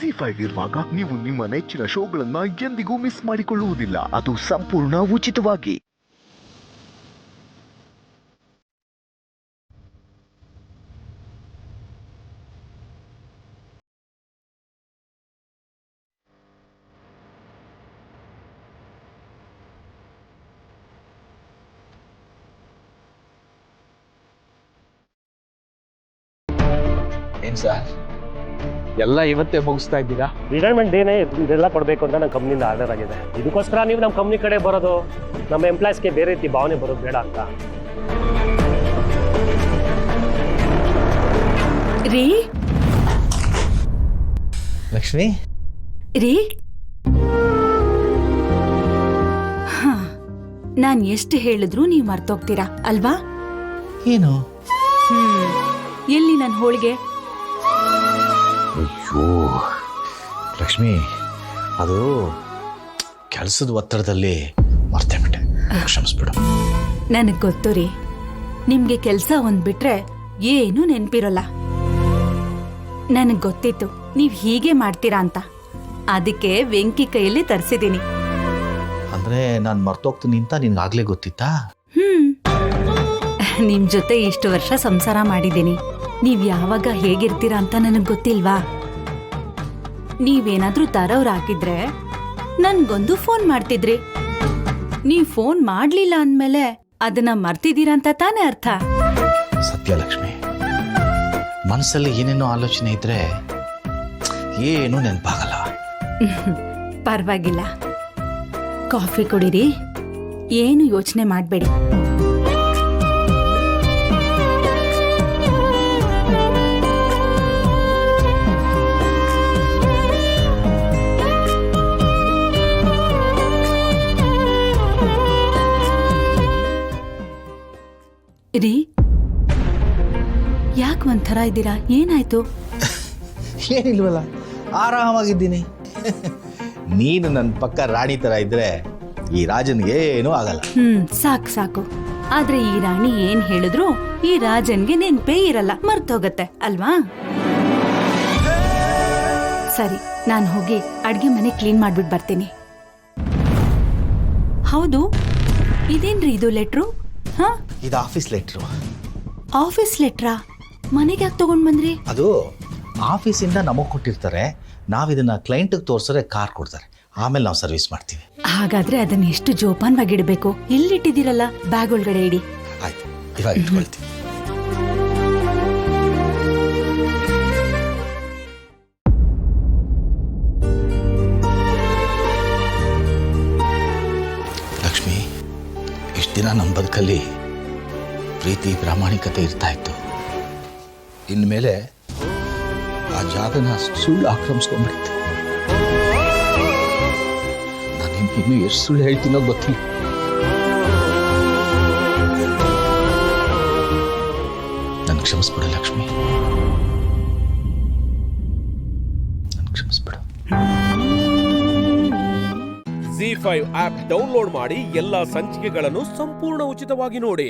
ZEE5 ಇರುವಾಗ ನೀವು ನಿಮ್ಮ ನೆಚ್ಚಿನ ಶೋಗಳನ್ನ ಎಂದಿಗೂ ಮಿಸ್ ಮಾಡಿಕೊಳ್ಳುವುದಿಲ್ಲ. ಅದು ಸಂಪೂರ್ಣ ಉಚಿತವಾಗಿ. ಏನ್ ಸರ್ ಎಲ್ಲ ಇವತ್ತೇ ಮುಗಿಸ್ತಾ ಇದ್ದೀರಾ? ರಿಟೈರ್ಮೆಂಟ್ ಡೇನೇ ಇದೆಲ್ಲ ಕೊಡಬೇಕು ಅಂತ ನಮ್ಮ ಕಂಪ್ನಿಯಿಂದ ಆರ್ಡರ್ ಆಗಿದೆ. ಇದಕ್ಕೋಸ್ಕರ ನೀವು ನಮ್ಮ ಕಂಪ್ನಿ ಕಡೆ ಬರೋದು, ನಮ್ಮ ಎಂಪ್ಲಾಯ್ಸ್ಗೆ ಬೇರೆ ರೀತಿ ಭಾವನೆ ಬರೋದು ಬೇಡ ಅಂತ. ರೀ ಲಕ್ಷ್ಮಿ ರೀ ನಾನ್ ಎಷ್ಟು ಹೇಳಿದ್ರು ನೀವು ಮರ್ತೋಗ್ತೀರಾ ಅಲ್ವಾ? ಏನು? ಎಲ್ಲಿ ನನ್ನ ಹೋಳಿಗೆ? ಅಯ್ಯೋ ಲಕ್ಷ್ಮಿ, ಅದು ಕೆಲಸದ ಒತ್ತಡದಲ್ಲಿ ಮರ್ತೇ ಬಿಟ್ಟೆ, ಕ್ಷಮಿಸ್ಬಿಡು. ನನಗ್ ಗೊತ್ತು ರೀ, ನಿಮ್ಗೆ ಕೆಲ್ಸ ಒಂದ್ ಬಿಟ್ರೆ ಏನು ನೆನ್ಪಿರೋಲ್ಲ. ನನಗ್ ಗೊತ್ತಿತ್ತು ನೀವ್ ಹೀಗೆ ಮಾಡ್ತೀರಾ ಅಂತ, ಅದಕ್ಕೆ ವೆಂಕಿ ಕೈಯಲ್ಲಿ ತರ್ಸಿದೀನಿ. ಅಂದ್ರೆ ನಾನು ಮರ್ತೋಗ್ತೀನಿ ಅಂತ ನಿನ್ಗಾಗ್ಲೇ ಗೊತ್ತಿತ್ತಾ? ನಿಮ್ ಜೊತೆ ಇಷ್ಟು ವರ್ಷ ಸಂಸಾರ ಮಾಡಿದ್ದೀನಿ, ನೀವ್ ಯಾವಾಗ ಹೇಗಿರ್ತೀರಾ ಅಂತ ನನಗ್ ಗೊತ್ತಿಲ್ವಾ? ನೀವೇನಾದ್ರೂ ತರೋರಾಗಿದ್ರೆ ನನ್ಗೊಂದು ಫೋನ್ ಮಾಡ್ತಿದ್ರಿ. ನೀವ್ ಫೋನ್ ಮಾಡ್ಲಿಲ್ಲ ಅಂದ್ಮೇಲೆ ಅದನ್ನ ಮರ್ತಿದ್ದೀರಾ ಅಂತ ತಾನೇ ಅರ್ಥ. ಸತ್ಯ ಲಕ್ಷ್ಮಿ, ಮನಸ್ಸಲ್ಲಿ ಏನೇನೋ ಆಲೋಚನೆ ಇದ್ರೆ ಏನು ನೆನಪಾಗಲ್ಲ. ಪರವಾಗಿಲ್ಲ, ಕಾಫಿ ಕುಡೀರಿ, ಏನು ಯೋಚನೆ ಮಾಡ್ಬೇಡಿ. ರೀ, ಯಾಕೆ ಒಂಥರ ಇದ್ದೀರಾ? ಏನಾಯ್ತು? ಏನಿಲ್ವಲ್ಲ, ಆರಾಮಾಗಿದ್ದೀನಿ. ನೀನು ನನ್ನ ಪಕ್ಕ ರಾಣಿ ತರ ಇದ್ರೆ ಈ ರಾಜನ್ಗೆ ಏನೂ ಆಗಲ್ಲ. ಸಾಕು ಸಾಕು. ಆದ್ರೆ ಈ ರಾಣಿ ಏನ್ ಹೇಳಿದ್ರು ಈ ರಾಜನ್ಗೆ ನೆನ್ಪೇ ಇರಲ್ಲ, ಮರ್ತೋಗತ್ತೆ ಅಲ್ವಾ? ಸರಿ, ನಾನು ಹೋಗಿ ಅಡ್ಗೆ ಮನೆ ಕ್ಲೀನ್ ಮಾಡ್ಬಿಟ್ಟು ಬರ್ತೀನಿ. ಹೌದು, ಇದೇನ್ರಿ ಇದು ಲೆಟ್ರು? ಇದು ಆಫೀಸ್ ಲೆಟ್ರು. ಆಫೀಸ್ ಲೆಟ್ರಾ? ಮನೆಗೆ ಯಾಕೆ ತಗೊಂಡ್ ಬಂದ್ರಿ? ಅದು ಆಫೀಸಿಂದ ನಮಗೆ ಕೊಟ್ಟಿರ್ತಾರೆ, ನಾವಿದನ್ನ ಕ್ಲೈಂಟ್ಗೆ ತೋರಿಸಿದ್ರೆ ಕಾರ್ ಕೊಡ್ತಾರೆ, ಆಮೇಲೆ ನಾವು ಸರ್ವಿಸ್ ಮಾಡ್ತೀವಿ. ಹಾಗಾದ್ರೆ ಅದನ್ನ ಎಷ್ಟು ಜೋಪಾನವಾಗಿಡ್ಬೇಕು. ಎಲ್ಲಿಟ್ಟಿದ್ದೀರಲ್ಲ? ಬ್ಯಾಗ್ ಒಳಗಡೆ ಇಡಿ. ಆಯ್ತು, ಇವಾಗ ಇಟ್ಕೊಳ್ತೀವಿ. ಲಕ್ಷ್ಮಿ, ಇಷ್ಟು ದಿನ ನಮ್ಮ ಬದುಕಲ್ಲಿ ಪ್ರೀತಿ ಪ್ರಾಮಾಣಿಕತೆ ಇರ್ತಾ ಇತ್ತು. ಇನ್ಮೇಲೆ ಆ ಜಾಗನ ಸುಳ್ಳು ಆಕ್ರಮಿಸ್ಕೊಂಡ್ಬಿಡುತ್ತೆ. ನಾನು ಇನ್ನೂ ಎಷ್ಟು ಸುಳ್ಳು ಹೇಳ್ತೀನೋ ಗೊತ್ತಿಲ್ಲ. ನನ್ಗೆ ಕ್ಷಮಿಸ್ಬಿಡು ಲಕ್ಷ್ಮಿ, ನನ್ಗೆ ಕ್ಷಮಿಸ್ಬಿಡು. ZEE5 ಆಪ್ ಡೌನ್ಲೋಡ್ ಮಾಡಿ ಎಲ್ಲಾ ಸಂಚಿಕೆಗಳನ್ನು ಸಂಪೂರ್ಣ ಉಚಿತವಾಗಿ ನೋಡಿ.